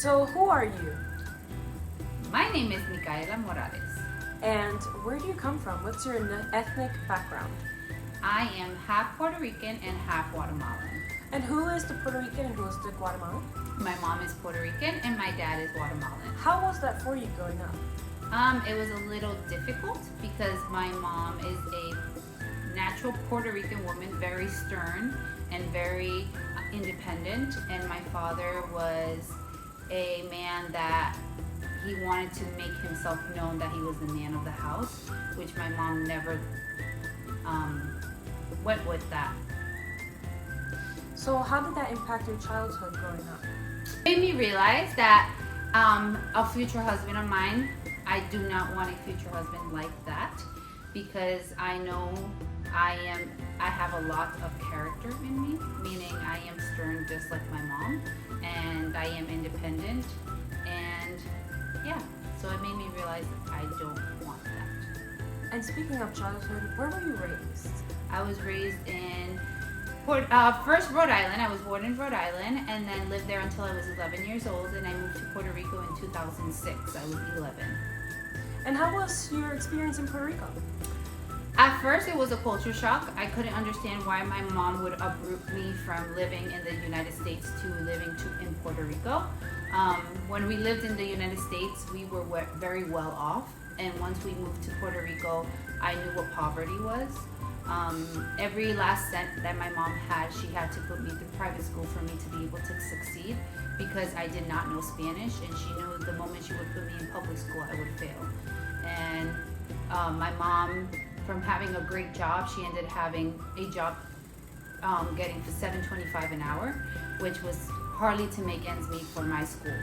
So who are you? My name is Micaela Morales. And where do you come from? What's your ethnic background? I am half Puerto Rican and half Guatemalan. And who is the Puerto Rican and who is the Guatemalan? My mom is Puerto Rican and my dad is Guatemalan. How was that for you growing up? It was a little difficult because my mom is a natural Puerto Rican woman, very stern and very independent, and my father was a man that he wanted to make himself known that he was the man of the house, which my mom never went with that. So how did that impact your childhood growing up? It made me realize that a future husband of mine, I do not want a future husband like that, because I know I have a lot of character in me, meaning I am stern just like my mom, and I am independent, and yeah, so it made me realize that I don't want that. And speaking of childhood, where were you raised? I was raised in first Rhode Island. I was born in Rhode Island and then lived there until I was 11 years old, and I moved to Puerto Rico in 2006. I was 11. And how was your experience in Puerto Rico? At first, it was a culture shock. I couldn't understand why my mom would uproot me from living in the United States to living in Puerto Rico. When we lived in the United States, we were very well off, and once we moved to Puerto Rico, I knew what poverty was. Every last cent that my mom had, she had to put me through private school for me to be able to succeed, because I did not know Spanish, and she knew the moment she would put me in public school, I would fail. And my mom, from having a great job, she ended having a job getting for $7.25 an hour, which was hardly to make ends meet for my school.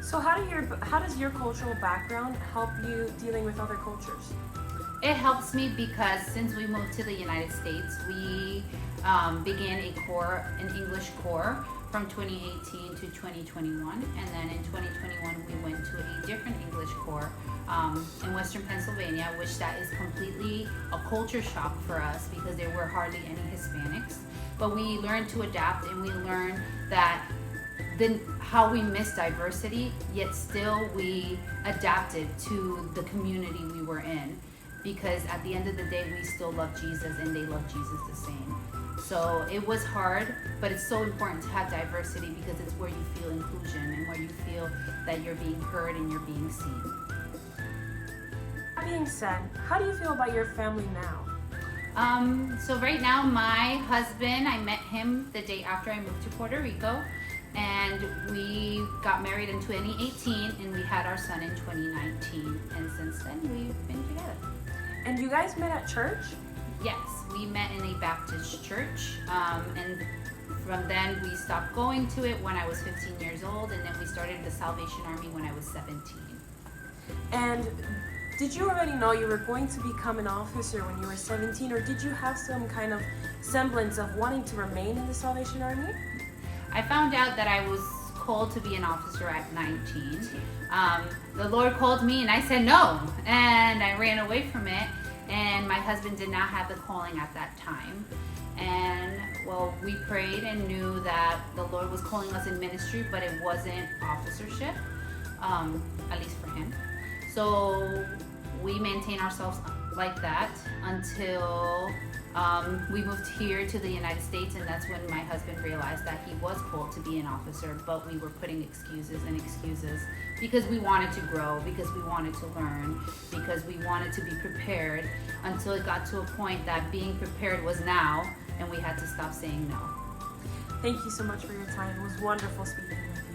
So how does your cultural background help you dealing with other cultures? It helps me because since we moved to the United States, we began an English core from 2018 to 2021, and then in 2021 we went to a different English core in Western Pennsylvania, which that is completely a culture shock for us because there were hardly any Hispanics. But we learned to adapt, and we learned that how we miss diversity, yet still we adapted to the community we were in. Because at the end of the day, we still love Jesus and they love Jesus the same. So it was hard, but it's so important to have diversity because it's where you feel inclusion and where you feel that you're being heard and you're being seen. That being said, how do you feel about your family now? So right now, my husband, I met him the day after I moved to Puerto Rico, and we got married in 2018 and we had our son in 2019, and since then we've been together. And you guys met at church? Yes, we met in a Baptist church, and from then we stopped going to it when I was 15 years old, and then we started the Salvation Army when I was 17. And did you already know you were going to become an officer when you were 17, or did you have some kind of semblance of wanting to remain in the Salvation Army? I found out that I was called to be an officer at 19. The Lord called me and I said no, and I ran away from it, and my husband did not have the calling at that time. And well, we prayed and knew that the Lord was calling us in ministry, but it wasn't officership, at least for him. So we maintained ourselves like that until we moved here to the United States, and that's when my husband realized that he was called to be an officer, but we were putting excuses because we wanted to grow, because we wanted to learn, because we wanted to be prepared, until it got to a point that being prepared was now, and we had to stop saying no. Thank you so much for your time. It was wonderful speaking with you.